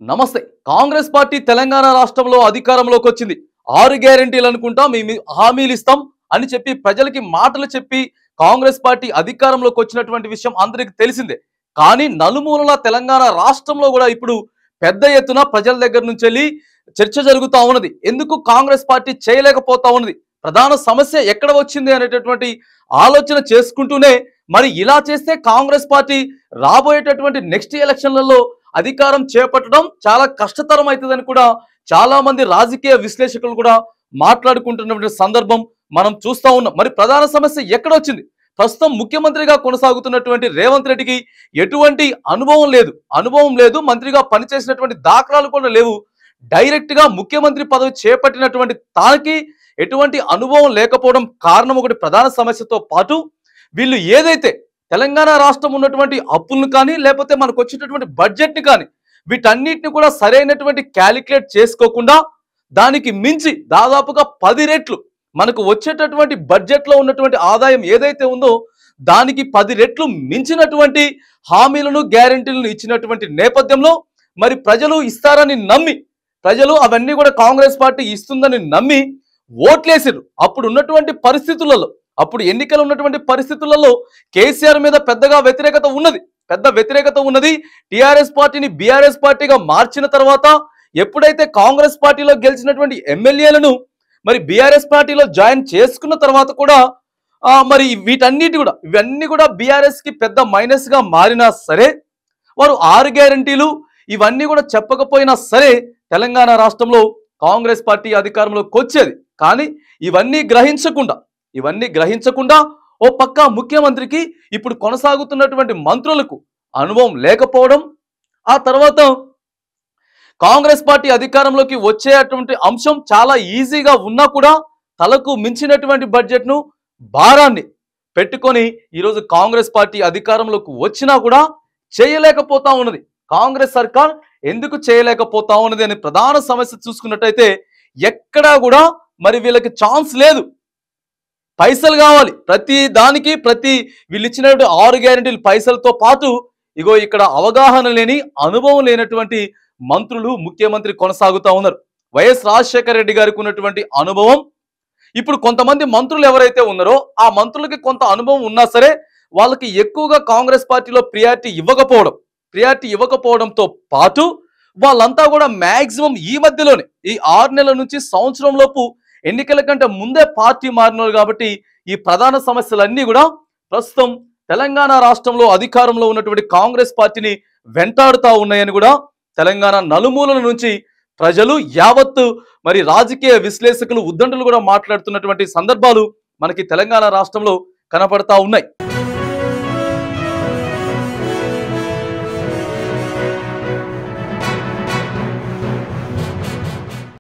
నమస్తే. కాంగ్రెస్ పార్టీ తెలంగాణ రాష్ట్రంలో అధికారంలోకి వచ్చింది. 6 గ్యారెంటీలు అనుకుంటాం, మీ హామీలు ఇస్తాం అని చెప్పి ప్రజలకి మాటలు చెప్పి కాంగ్రెస్ పార్టీ అధికారంలోకి వచ్చినటువంటి విషయం అందరికీ తెలిసిందే. కానీ నలుమూలల తెలంగాణ రాష్ట్రంలో కూడా ఇప్పుడు పెద్ద ఎత్తున ప్రజల దగ్గర నుంచి వెళ్ళి చర్చ జరుగుతూ ఉన్నది. ఎందుకు కాంగ్రెస్ పార్టీ చేయలేకపోతా ఉన్నది, ప్రధాన సమస్య ఎక్కడ వచ్చింది అనేటటువంటి ఆలోచన చేసుకుంటూనే మరి ఇలా చేస్తే కాంగ్రెస్ పార్టీ రాబోయేటటువంటి నెక్స్ట్ ఎలక్షన్లలో అధికారం చేపట్టడం చాలా కష్టతరం అవుతుందని కూడా చాలా మంది రాజకీయ విశ్లేషకులు కూడా మాట్లాడుకుంటున్నటువంటి సందర్భం మనం చూస్తా ఉన్నాం. మరి ప్రధాన సమస్య ఎక్కడ వచ్చింది? ప్రస్తుతం ముఖ్యమంత్రిగా కొనసాగుతున్నటువంటి రేవంత్ రెడ్డికి ఎటువంటి అనుభవం లేదు, మంత్రిగా పనిచేసినటువంటి దాఖలాలు కూడా లేవు. డైరెక్ట్ గా ముఖ్యమంత్రి పదవి చేపట్టినటువంటి తానికి ఎటువంటి అనుభవం లేకపోవడం కారణం ఒకటి ప్రధాన సమస్యతో పాటు వీళ్ళు ఏదైతే తెలంగాణ రాష్ట్రం ఉన్నటువంటి అప్పులను కానీ లేకపోతే మనకు వచ్చేటటువంటి బడ్జెట్ని కానీ వీటన్నిటిని కూడా సరైనటువంటి క్యాలిక్యులేట్ చేసుకోకుండా దానికి మించి దాదాపుగా 10 రెట్లు మనకు వచ్చేటటువంటి బడ్జెట్లో ఉన్నటువంటి ఆదాయం ఏదైతే ఉందో దానికి 10 రెట్లు మించినటువంటి హామీలను గ్యారెంటీలను ఇచ్చినటువంటి నేపథ్యంలో మరి ప్రజలు ఇస్తారని నమ్మి, ప్రజలు అవన్నీ కూడా కాంగ్రెస్ పార్టీ ఇస్తుందని నమ్మి ఓట్లేసారు. అప్పుడు ఉన్నటువంటి పరిస్థితులలో, అప్పుడు ఎన్నికలు ఉన్నటువంటి పరిస్థితులలో కేసీఆర్ మీద పెద్ద వ్యతిరేకత ఉన్నది. టిఆర్ఎస్ పార్టీని బీఆర్ఎస్ పార్టీగా మార్చిన తర్వాత ఎప్పుడైతే కాంగ్రెస్ పార్టీలో గెలిచినటువంటి ఎమ్మెల్యేలను మరి బీఆర్ఎస్ పార్టీలో జాయిన్ చేసుకున్న తర్వాత కూడా మరి ఇవన్నీ కూడా బీఆర్ఎస్ కి పెద్ద మైనస్ గా మారినా సరే, వారు 6 గ్యారెంటీలు ఇవన్నీ కూడా చెప్పకపోయినా సరే తెలంగాణ రాష్ట్రంలో కాంగ్రెస్ పార్టీ అధికారంలోకి వచ్చేది. కానీ ఇవన్నీ గ్రహించకుండా ఓ పక్క ముఖ్యమంత్రికి ఇప్పుడు కొనసాగుతున్నటువంటి మంత్రులకు అనుభవం లేకపోవడం, ఆ తర్వాత కాంగ్రెస్ పార్టీ అధికారంలోకి వచ్చేటువంటి అంశం చాలా ఈజీగా ఉన్నా కూడా తలకు మించినటువంటి బడ్జెట్ను భారాన్ని పెట్టుకొని ఈరోజు కాంగ్రెస్ పార్టీ అధికారంలోకి వచ్చినా కూడా చేయలేకపోతా ఉన్నది. కాంగ్రెస్ సర్కార్ ఎందుకు చేయలేకపోతా ఉన్నది అనే ప్రధాన సమస్య చూసుకున్నట్టయితే ఎక్కడా కూడా మరి వీళ్ళకి ఛాన్స్ లేదు. పైసలు కావాలి ప్రతి దానికి, వీళ్ళు ఇచ్చినటువంటి 6 గ్యారెంటీలు పైసలతో పాటు ఇగో ఇక్కడ అవగాహన లేని, అనుభవం లేనటువంటి మంత్రులు ముఖ్యమంత్రి కొనసాగుతూ ఉన్నారు. వైఎస్ రాజశేఖర రెడ్డి గారికి ఉన్నటువంటి అనుభవం ఇప్పుడు కొంతమంది మంత్రులు ఎవరైతే ఉన్నారో ఆ మంత్రులకి కొంత అనుభవం ఉన్నా సరే వాళ్ళకి ఎక్కువగా కాంగ్రెస్ పార్టీలో ప్రియారిటీ ఇవ్వకపోవడంతో పాటు వాళ్ళంతా కూడా మ్యాక్సిమం ఈ మధ్యలోనే ఈ 6 నెలల నుంచి సంవత్సరం లోపు ఎన్నికల కంటే ముందే పార్టీ మారినారు. కాబట్టి ఈ ప్రధాన సమస్యలన్నీ కూడా ప్రస్తుతం తెలంగాణ రాష్ట్రంలో అధికారంలో ఉన్నటువంటి కాంగ్రెస్ పార్టీని వెంటాడుతూ ఉన్నాయని కూడా తెలంగాణ నలుమూలల నుంచి ప్రజలు యావత్తు మరి రాజకీయ విశ్లేషకులు ఉద్దండులు కూడా మాట్లాడుతున్నటువంటి సందర్భాలు మనకి తెలంగాణ రాష్ట్రంలో కనపడతా ఉన్నాయి.